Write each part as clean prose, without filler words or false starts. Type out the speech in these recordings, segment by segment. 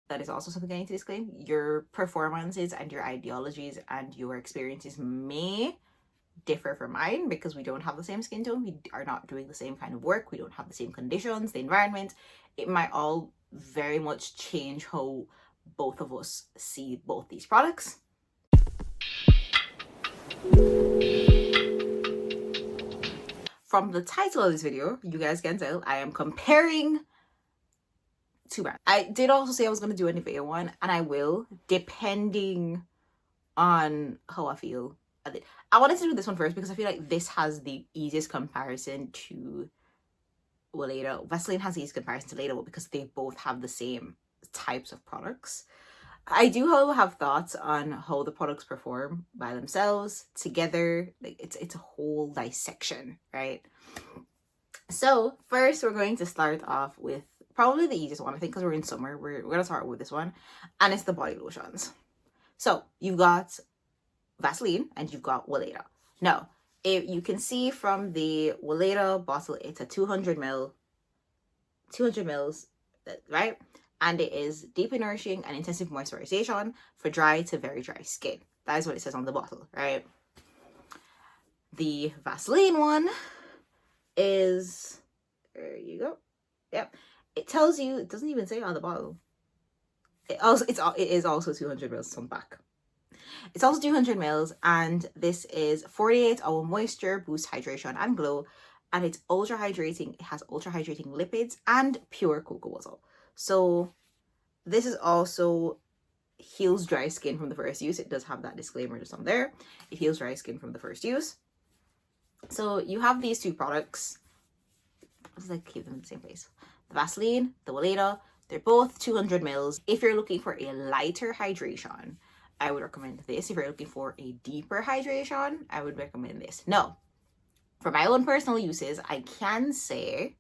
that is also something I need to disclaim. Your performances and your ideologies and your experiences may differ from mine because we don't have the same skin tone. We are not doing the same kind of work. We don't have the same conditions, the environment. It might all very much change how both of us see both these products. From the title of this video, you guys can tell I am comparing two brands. I did also say I was going to do a Nivea one, and I will, depending on how I feel. I wanted to do this one first because I feel like this has the easiest comparison to Weleda. Vaseline has the easiest comparison to Weleda because they both have the same types of products. I do, however, have thoughts on how the products perform by themselves, together. Like it's a whole dissection, right? So first, we're going to start off with probably the easiest one, I think, because we're in summer. We're going to start with this one, and it's the body lotions. So you've got Vaseline and you've got Weleda. Now, if you can see from the Weleda bottle, it's a 200 mils, right? And it is deeply nourishing and intensive moisturization for dry to very dry skin. That is what it says on the bottle, right? The Vaseline one is, there you go. Yep. It tells you, it doesn't even say on the bottle. It is also 200 mils on the back. It's also 200 mils, and this is 48-hour moisture, boost hydration and glow, and it's ultra hydrating. It has ultra hydrating lipids and pure cocoa butter. So this is also heals dry skin from the first use. It does have that disclaimer just on there. It heals dry skin from the first use. So you have these two products. Let's like keep them in the same place. The Vaseline, the Weleda, they're both 200 mils. If you're looking for a lighter hydration, I would recommend this. If you're looking for a deeper hydration, I would recommend this. No, for my own personal uses, I can say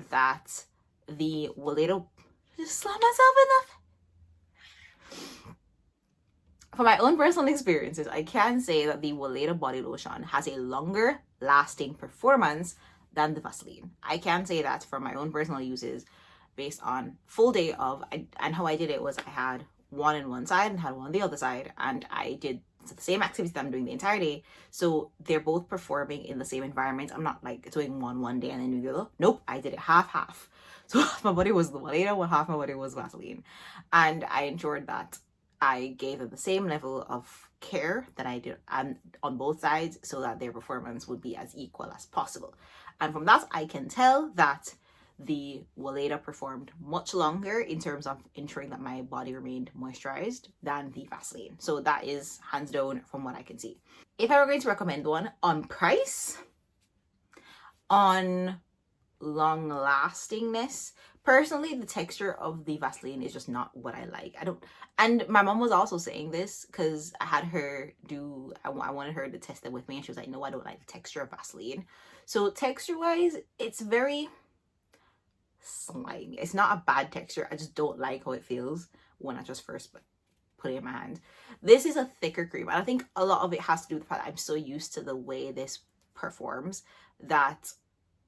that the Weleda, just slap myself enough. For my own personal experiences, I can say that the Weleda body lotion has a longer lasting performance than the Vaseline. I can say that from my own personal uses based on full day of, and how I did it was I had one on one side and had one on the other side, and I did the same activity that I'm doing the entire day. So they're both performing in the same environment. I'm not like doing one day and then doing the other. Nope, I did it half. So half my body was the Weleda, while half my body was Vaseline. And I ensured that I gave them the same level of care that I did on both sides so that their performance would be as equal as possible. And from that, I can tell that the Weleda performed much longer in terms of ensuring that my body remained moisturized than the Vaseline. So that is hands down from what I can see. If I were going to recommend one on price, on long lastingness, personally, the texture of the Vaseline is just not what I like. And my mom was also saying this because I had her I wanted her to test it with me, and she was like, no, I don't like the texture of Vaseline. So texture wise, it's very slimy. It's not a bad texture. I just don't like how it feels when I just first put it in my hand. This is a thicker cream, and I think a lot of it has to do with the fact that I'm so used to the way this performs that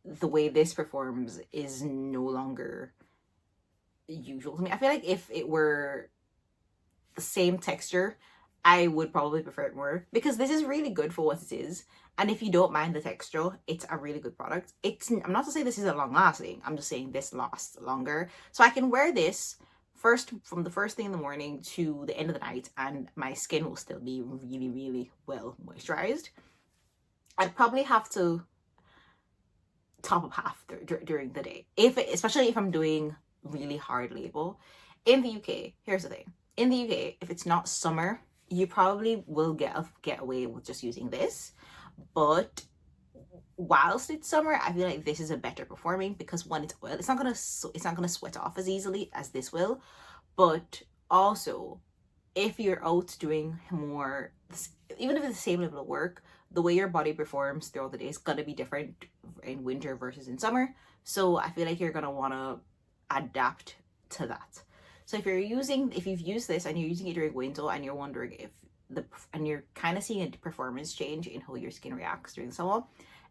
the way this performs is no longer usual to me. I feel like if it were the same texture, I would probably prefer it more, because this is really good for what it is. And if you don't mind the texture, it's a really good product. I'm not to say this isn't long lasting. I'm just saying this lasts longer. So I can wear this from the first thing in the morning to the end of the night, and my skin will still be really, really well moisturized. I'd probably have to top up half during the day, especially if I'm doing really hard label. In the UK, here's the thing. In the UK, if it's not summer, you probably will get away with just using this. But whilst it's summer, I feel like this is a better performing, because when it's oil, it's not gonna sweat off as easily as this will. But also, if you're out doing more, even if it's the same level of work, the way your body performs throughout the day is gonna be different in winter versus in summer. So I feel like you're gonna wanna adapt to that. So if you've used this and you're using it during winter and you're wondering and you're kind of seeing a performance change in how your skin reacts during summer,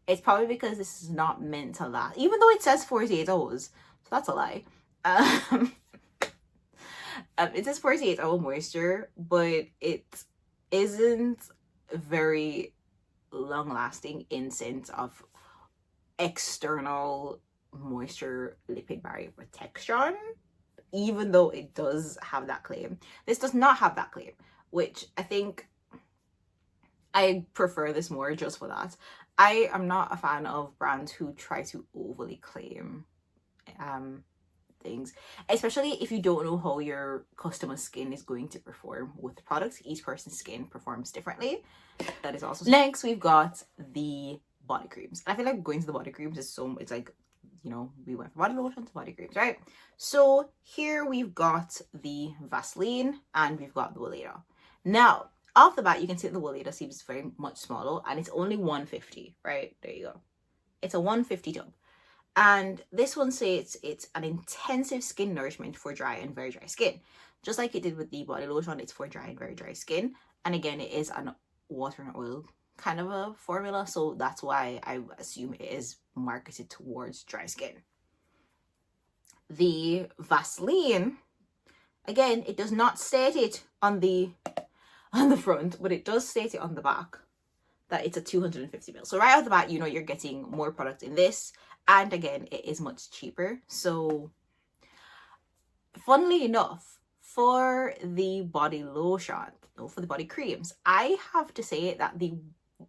it's probably because this is not meant to last, even though it says 48 hours. So that's a lie. It says 48-hour moisture, but it isn't very long lasting in sense of external moisture lipid barrier protection, even though it does have that claim. This does not have that claim, which I think I prefer this more just for that. I am not a fan of brands who try to overly claim things, especially if you don't know how your customer's skin is going to perform with the products. Each person's skin performs differently. That is also next. We've got the body creams. I feel like going to the body creams is so, it's like, you know, we went from body lotion to body creams, right? So here we've got the Vaseline and we've got the Weleda. Now off the bat, you can see the Weleda seems very much smaller, and it's only 150, right? There you go. It's a 150 tub. And this one says it's an intensive skin nourishment for dry and very dry skin. Just like it did with the body lotion, it's for dry and very dry skin. And again, it is an water and oil kind of a formula, so that's why I assume it is marketed towards dry skin. The Vaseline, again, it does not state it on the front, but it does state it on the back that it's a 250 ml. So right off the bat, you know you're getting more product in this, and again, it is much cheaper. So funnily enough, for the body lotion, for the body creams, I have to say that the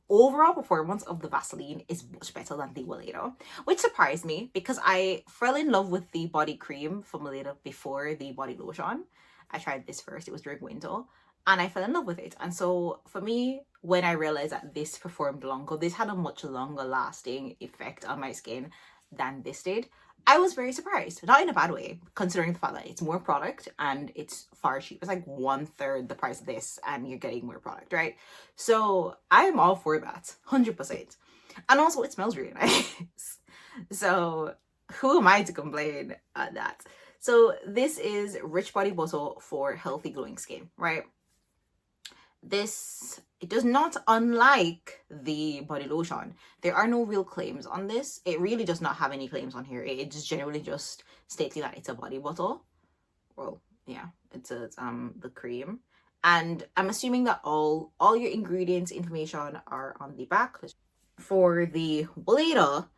overall performance of the Vaseline is much better than the Weleda, which surprised me because I fell in love with the body cream from Weleda before the body lotion. I tried this first, it was during winter, and I fell in love with it. And so for me, when I realized that this performed longer, this had a much longer lasting effect on my skin than this did, I was very surprised. Not in a bad way, considering the fact that it's more product and it's far cheaper. It's like 1/3 the price of this and you're getting more product, right? So I'm all for that, 100%. And also it smells really nice. So who am I to complain at that? So this is Rich Body Butter for healthy glowing skin, right? This, it does not, unlike the body lotion, there are no real claims on this. It really does not have any claims on here. It's generally just stating that it's a body butter. Well, yeah, it's the cream, and I'm assuming that all your ingredients information are on the back. For the Weleda,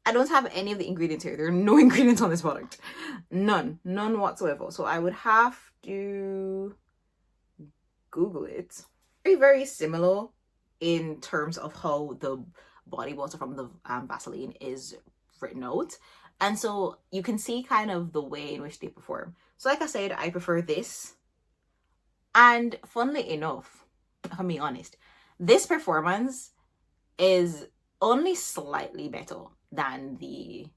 I don't have any of the ingredients here. There are no ingredients on this product, none whatsoever. So I would have to Google it. Very similar in terms of how the body water from the Vaseline is written out, and so you can see kind of the way in which they perform. So like I said, I prefer this, and funnily enough, if I'm being honest, this performance is only slightly better than the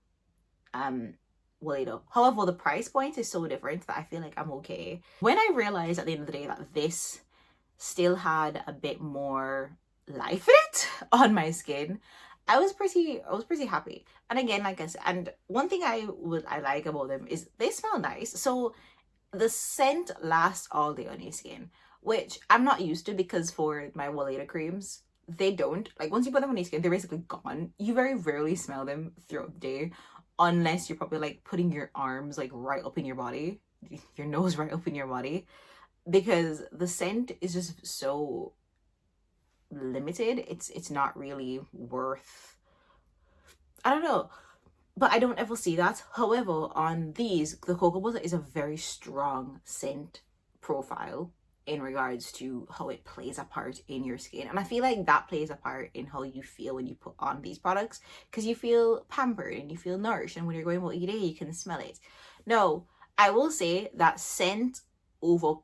Weleda. However, the price point is so different that I feel like I'm okay. When I realized at the end of the day that this still had a bit more life in it on my skin, I was pretty happy. And again, like I said, and one thing I like about them is they smell nice. So the scent lasts all day on your skin, which I'm not used to, because for my Weleda creams, they don't. Like once you put them on your skin, they're basically gone. You very rarely smell them throughout the day, unless you're probably like putting your arms like right up in your body, your nose right up in your body, because the scent is just so limited. It's not really worth, I don't know, but I don't ever see that. However, on these, the cocoa butter is a very strong scent profile in regards to how it plays a part in your skin, and I feel like that plays a part in how you feel when you put on these products, because you feel pampered and you feel nourished, and when you're going about your day, you can smell it. No, I will say that scent over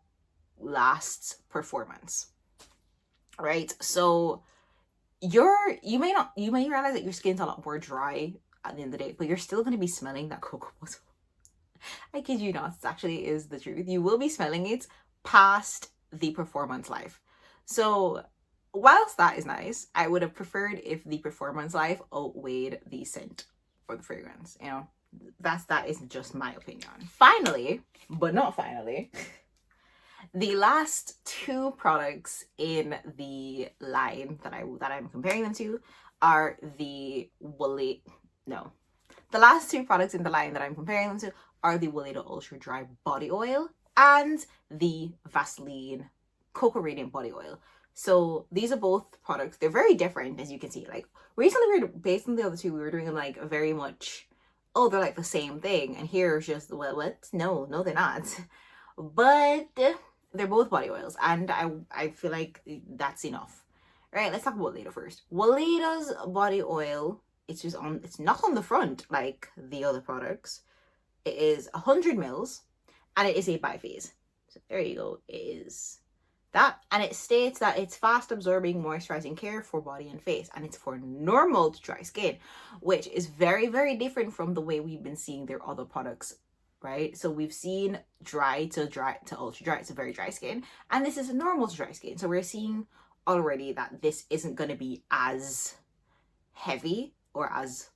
lasts performance, right? So you may realize that your skin's a lot more dry at the end of the day, but you're still going to be smelling that cocoa butter. I kid you not, it actually is the truth. You will be smelling it past the performance life. So whilst that is nice, I would have preferred if the performance life outweighed the scent or the fragrance. You know, that is just my opinion. Finally, but not finally, the last two products in the line that I'm comparing them to are the last two products in the line that I'm comparing them to are the Weleda Ultra Dry Body Oil and the Vaseline Cocoa Radiant Body Oil. So these are both products. They're very different, as you can see. Like recently, we were based on the other two, we were doing like a very much, oh, they're like the same thing, and here it's just, well, what? No, they're not. But they're both body oils, and I feel like that's enough. Right, let's talk about Weleda first. Weleda's body oil, it's not on the front like the other products. It is 100 mils, and it is a biphase. So there you go. It is that, and it states that it's fast absorbing moisturizing care for body and face, and it's for normal to dry skin, which is very, very different from the way we've been seeing their other products, right? So we've seen dry to ultra dry, it's a very dry skin, and this is a normal to dry skin. So we're seeing already that this isn't going to be as heavy or as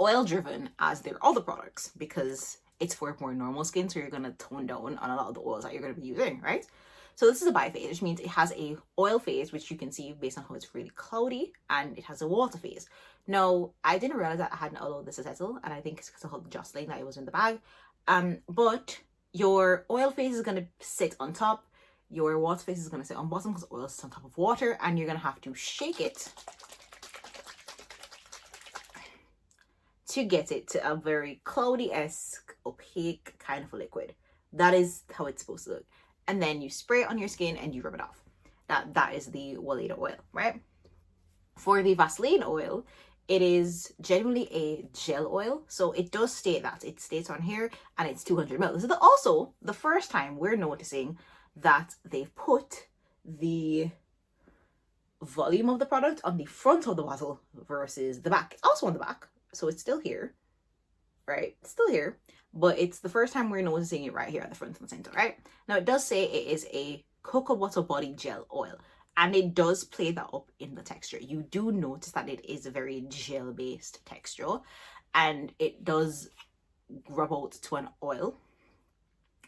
oil driven as their other products, because it's for more normal skin, so you're going to tone down on a lot of the oils that you're going to be using, right? So this is a biphase, which means it has a oil phase, which you can see based on how it's really cloudy, and it has a water phase. Now, I didn't realize that I hadn't allowed this to settle, and I think it's because of the jostling that it was in the bag. But your oil phase is going to sit on top, your water phase is going to sit on bottom, because oil is on top of water, and you're going to have to shake it to get it to a very cloudy-esque, opaque kind of a liquid. That is how it's supposed to look. And then you spray it on your skin and you rub it off. That is the Weleda oil, right? For the Vaseline oil, it is generally a gel oil. So it does state that. It states on here, and it's 200 ml. This is also the first time we're noticing that they've put the volume of the product on the front of the bottle versus the back. It's also on the back. So it's still here, right? It's still here, but it's the first time we're noticing it right here at the front and center, right? Now, it does say it is a cocoa butter body gel oil, and it does play that up in the texture. You do notice that it is a very gel-based texture, and it does rub out to an oil,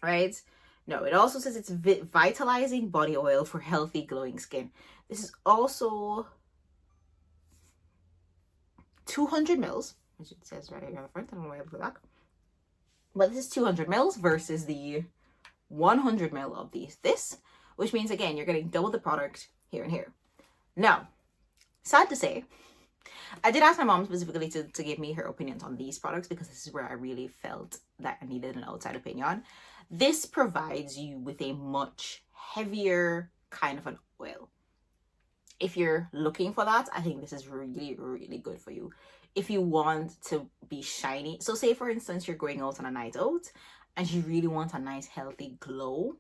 right? No, it also says it's vitalizing body oil for healthy, glowing skin. This is also 200 mils, which it says right here on the front. I don't know why I put the back. But this is 200 mils versus the 100 mil of this, which means, again, you're getting double the product here and here. Now, sad to say, I did ask my mom specifically to give me her opinions on these products, because this is where I really felt that I needed an outside opinion. This provides you with a much heavier kind of an oil. If you're looking for that, I think this is really, really good for you. If you want to be shiny, so say for instance, you're going out on a night out and you really want a nice healthy glow,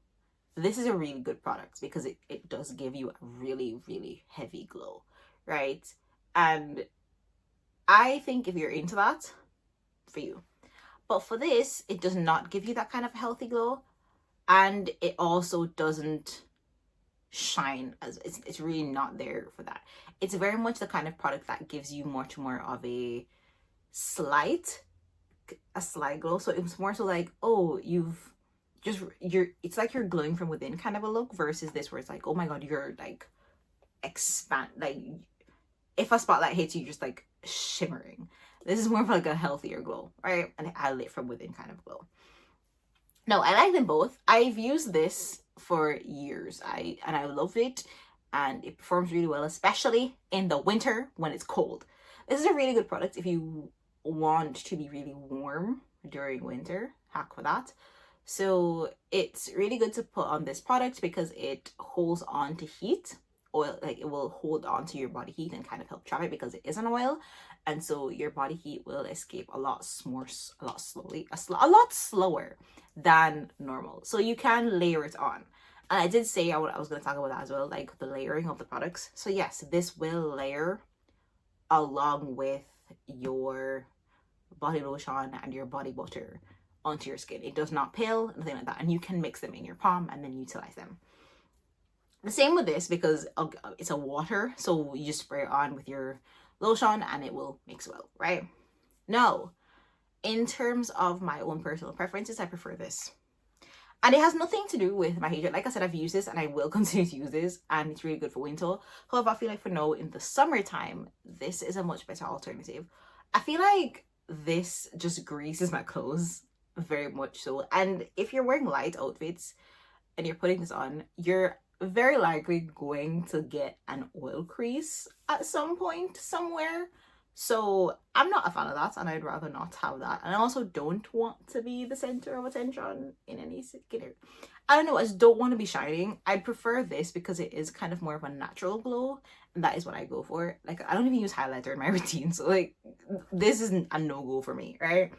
this is a really good product, because it does give you a really, really heavy glow, right? And I think if you're into that, for you. But for this, it does not give you that kind of healthy glow, and it also doesn't shine, as it's really not there for that. It's very much the kind of product that gives you much more of a slight glow. So it was more so like, oh, it's like you're glowing from within kind of a look, versus this where it's like, oh my god, you're like expand, like if a spotlight hits you, just like shimmering. This is more of like a healthier glow, right? And a lit from within kind of glow. No, I like them both. I've used this for years. I love it, and it performs really well, especially in the winter when it's cold. This is a really good product if you want to be really warm during winter. Hack for that. So it's really good to put on this product because it holds on to heat. Oil, like it will hold on to your body heat and kind of help trap it, because it is an oil, and so your body heat will escape a lot slower than normal. So you can layer it on, and I did say I was going to talk about that as well, like the layering of the products. So yes, this will layer along with your body lotion and your body butter onto your skin. It does not peel, nothing like that, and you can mix them in your palm and then utilize them. The same with this, because it's a water, so you just spray it on with your lotion and it will mix well, right? Now, in terms of my own personal preferences, I prefer this. And it has nothing to do with my hair. Like I said, I've used this and I will continue to use this, and it's really good for winter. However, I feel like for now, in the summertime, this is a much better alternative. I feel like this just greases my clothes very much so. And if you're wearing light outfits and you're putting this on, you're very likely going to get an oil crease at some point somewhere. So I'm not a fan of that, and I'd rather not have that. And I also don't want to be the center of attention in any skincare. I don't know, I just don't want to be shining. I'd prefer this because it is kind of more of a natural glow, and that is what I go for. Like, I don't even use highlighter in my routine, so like this isn't a no-go for me, right?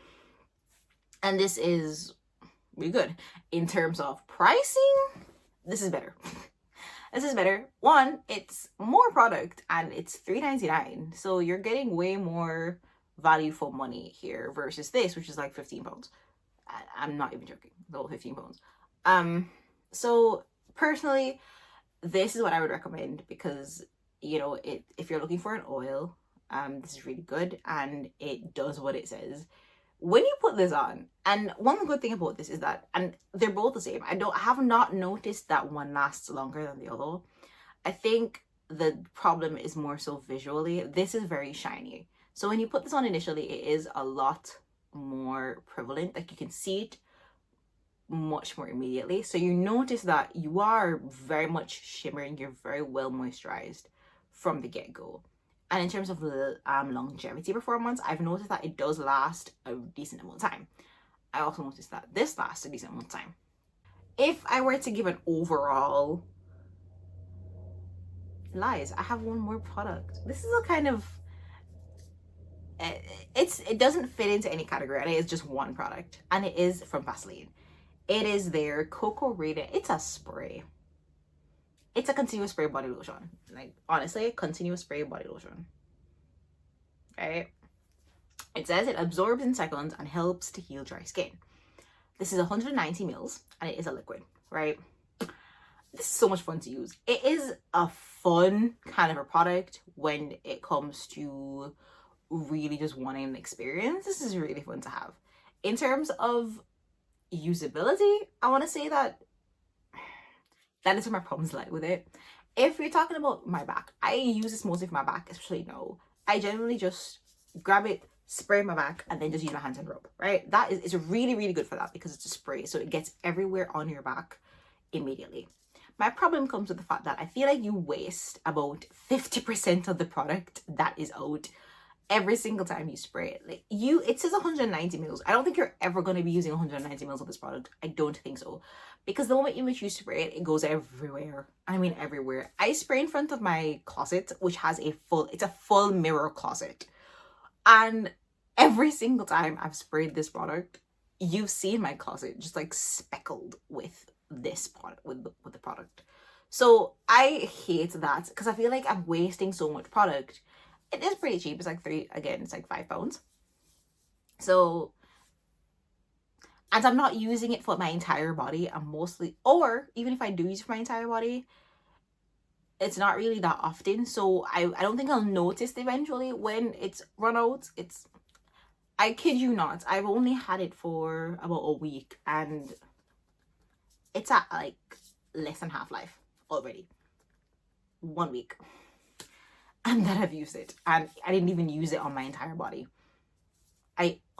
And this is really good. In terms of pricing, this is better. This is better. One, it's more product and it's $3.99. So you're getting way more value for money here versus this, which is like £15. I'm not even joking. The whole £15. So personally, this is what I would recommend because, you know, if you're looking for an oil, this is really good and it does what it says. When you put this on, and one good thing about this is that, and they're both the same, I have not noticed that one lasts longer than the other. I think the problem is more so visually. This is very shiny. So when you put this on initially, it is a lot more prevalent. Like, you can see it much more immediately. So you notice that you are very much shimmering. You're very well moisturized from the get-go. And in terms of the longevity performance, I've noticed that it does last a decent amount of time. I also noticed that this lasts a decent amount of time. If I were to give an overall... Lies, I have one more product. This is a kind of... It doesn't fit into any category, and it is just one product. And it is from Vaseline. It is their Cocoa Radiant. It's a spray. It's a continuous spray body lotion. Like, honestly, continuous spray body lotion. Right? It says it absorbs in seconds and helps to heal dry skin. This is 190 mils and it is a liquid, right? This is so much fun to use. It is a fun kind of a product when it comes to really just wanting an experience. This is really fun to have. In terms of usability, I want to say that is where my problems lie with it. If you're talking about my back, I use this mostly for my back, especially now. I generally just grab it, spray my back, and then just use my hands and rub, right? That is, it's really, really good for that because it's a spray, so it gets everywhere on your back immediately. My problem comes with the fact that I feel like you waste about 50% of the product that is out every single time you spray it. Like, it says 190 mils. I don't think you're ever going to be using 190 mils of this product. I don't think so. Because the moment in which you spray it, it goes everywhere. I mean everywhere. I spray in front of my closet, which has it's a full mirror closet. And every single time I've sprayed this product, you've seen my closet just like speckled with this product, with the product. So I hate that because I feel like I'm wasting so much product. It is pretty cheap. It's like it's like £5. So, and I'm not using it for my entire body. I'm mostly, or even if I do use it for my entire body, it's not really that often. So I don't think I'll notice eventually when it's run out. I kid you not, I've only had it for about a week and it's at like less than half-life already. 1 week. And that I've used it, and I didn't even use it on my entire body.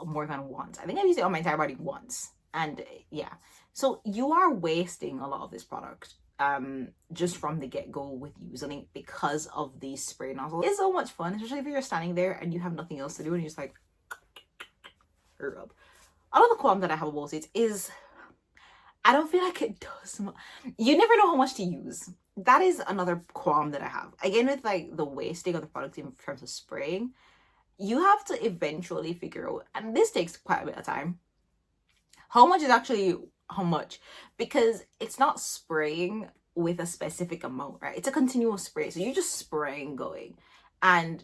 More than once. I think I've used it on my entire body once, and yeah. So you are wasting a lot of this product just from the get-go with using it because of these spray nozzles. It's so much fun, especially if you're standing there and you have nothing else to do and you're just like rub. Another qualm that I have about it is I don't feel like it does much. You never know how much to use. That is another qualm that I have. Again, with like the wasting of the product in terms of spraying, you have to eventually figure out, and this takes quite a bit of time, how much is actually how much, because it's not spraying with a specific amount, right? It's a continuous spray. So you're just spraying going, and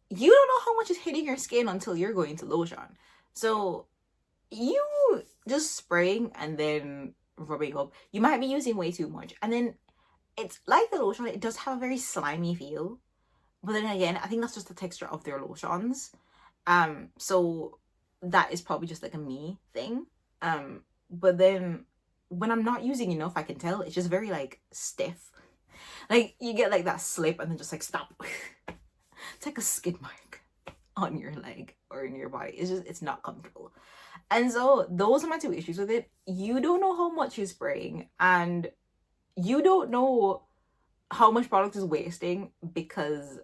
you don't know how much is hitting your skin until you're going to lotion. So you just spraying and then rubbing up, you might be using way too much, and then it's like the lotion, it does have a very slimy feel, but then again, I think that's just the texture of their lotions. So that is probably just like a me thing. But then when I'm not using enough, I can tell it's just very like stiff. Like you get like that slip and then just like stop. It's like a skid mark. on your leg or in your body. It's not comfortable. And so those are my two issues with it. You don't know how much you're spraying, and you don't know how much product is wasting because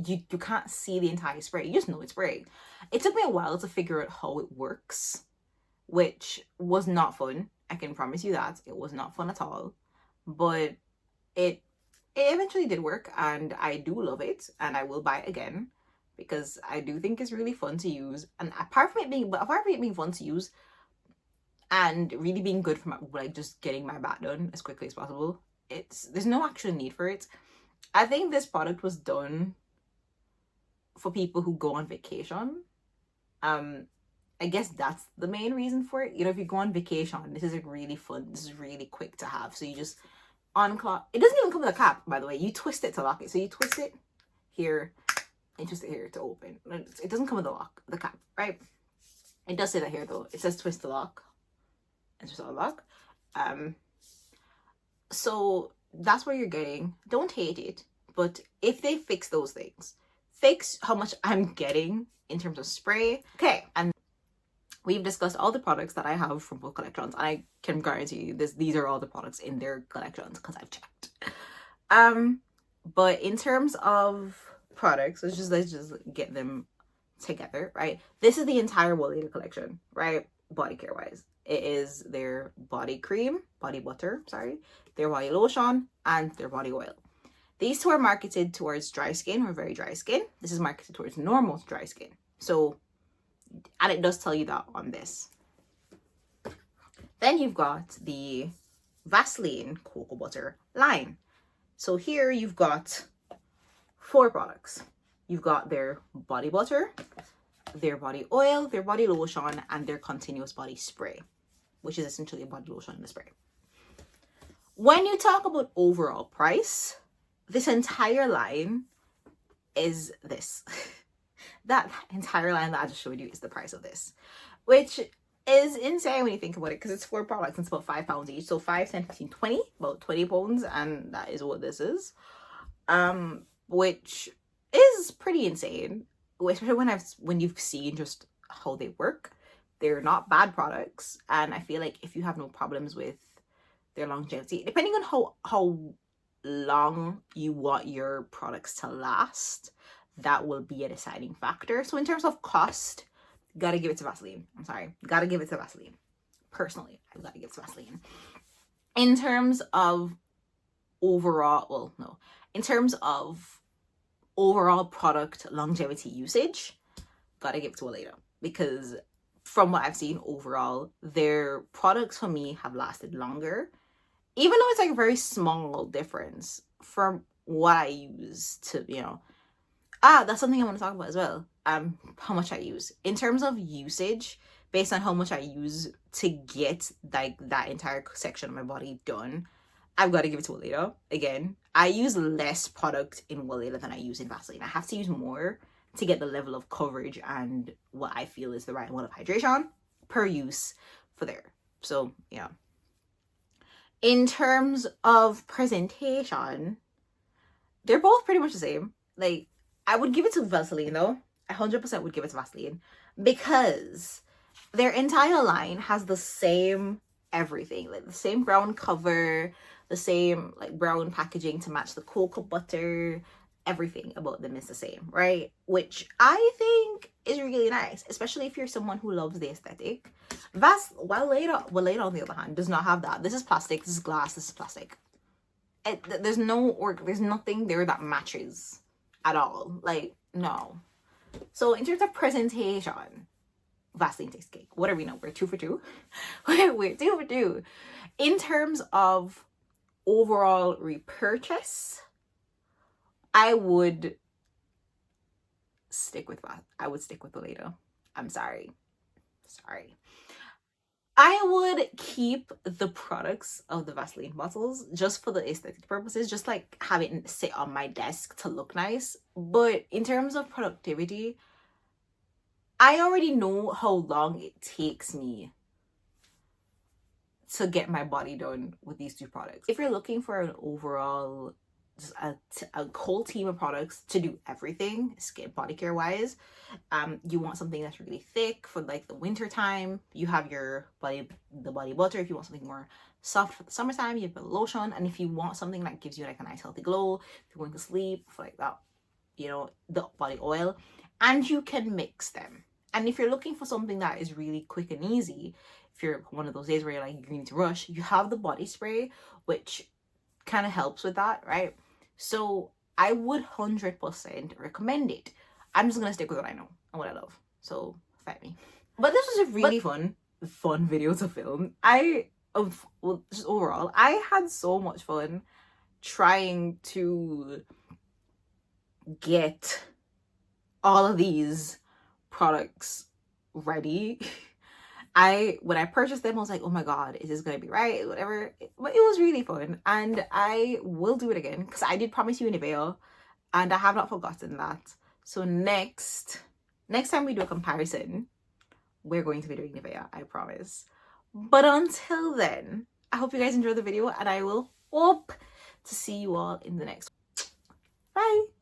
you can't see the entire spray. You just know it's spraying. It took me a while to figure out how it works, which was not fun. I can promise you that. It was not fun at all. But it eventually did work, and I do love it, and I will buy it again because I do think it's really fun to use. And apart from it being fun to use and really being good for my, like, just getting my back done as quickly as possible, there's no actual need for it. I think this product was done for people who go on vacation. I guess that's the main reason for it. You know, if you go on vacation, this is really fun. This is really quick to have. So you just unclip. It doesn't even come with a cap, by the way. You twist it to lock it. So you twist it here and twist it here to open. It doesn't come with the cap, right? It does say that here though. It says twist to lock and twist to lock. So that's what you're getting. Don't hate it, but if they fix those things, fix how much I'm getting in terms of spray. Okay, and we've discussed all the products that I have from both collections. I can guarantee you these are all the products in their collections because I've checked. But in terms of products, let's just get them together, right? This is the entire Weleda collection, right? Body care wise. It is their body cream, body butter, sorry, their body lotion, and their body oil. These two are marketed towards dry skin or very dry skin. This is marketed towards normal dry skin. So, and it does tell you that on this. Then you've got the Vaseline cocoa butter line. So here you've got 4 products. You've got their body butter, their body oil, their body lotion, and their continuous body spray, which is essentially a body lotion and a spray. When you talk about overall price, this entire line is this. That entire line that I just showed you is the price of this, which is insane when you think about it, because it's 4 products and it's about £5 each. So 5, 10, 15, 20, about £20, and that is what this is. Which is pretty insane, especially when you've seen just how they work. They're not bad products, and I feel like if you have no problems with their longevity, depending on how long you want your products to last, that will be a deciding factor. So in terms of cost, gotta give it to Vaseline. I'm sorry, gotta give it to Vaseline. Personally, I've gotta give it to Vaseline. In terms of overall, in terms of overall product longevity usage, gotta give it to Weleda, because from what I've seen overall, their products for me have lasted longer, even though it's like a very small difference from what I use to, that's something I want to talk about as well. How much I use in terms of usage, based on how much I use to get like that entire section of my body done, I've got to give it to Weleda. Again, I use less product in Weleda than I use in Vaseline. I have to use more to get the level of coverage and what I feel is the right amount of hydration per use for there. So yeah. In terms of presentation, they're both pretty much the same. Like, I would give it to Vaseline though. I 100% would give it to Vaseline, because their entire line has the same everything, like the same brown cover, the same like brown packaging to match the cocoa butter. Everything about them is the same, right? Which I think is really nice, especially if you're someone who loves the aesthetic. Weleda on the other hand does not have that. This is plastic, this is glass, this is plastic. There's nothing there that matches at all. Like, no. So in terms of presentation, Vaseline takes cake. What do we know? We're 2 for 2. We're 2 for 2. In terms of overall repurchase, I would stick with Weleda. I'm sorry. I would keep the products of the Vaseline bottles just for the aesthetic purposes, just like have it sit on my desk to look nice. But in terms of productivity, I already know how long it takes me to get my body done with these 2 products. If you're looking for an overall just a whole team of products to do everything skin body care wise. You want something that's really thick for like the winter time. You have your the body butter. If you want something more soft for the summertime, you have the lotion. And if you want something that gives you like a nice healthy glow, if you're going to sleep, for like that, you know, the body oil. And you can mix them. And if you're looking for something that is really quick and easy, if you're one of those days where you're like, you need to rush, you have the body spray, which kind of helps with that, right? So I would 100% recommend it. I'm just gonna stick with what I know and what I love. So fight me. But this was a really fun video to film. Well, just overall, I had so much fun trying to get all of these products ready. When I purchased them, I was like, oh my god, is this gonna be right? Whatever. But it was really fun, and I will do it again because I did promise you Nivea, and I have not forgotten that. So next time we do a comparison, we're going to be doing Nivea, I promise. But until then, I hope you guys enjoyed the video, and I will hope to see you all in the next one. Bye.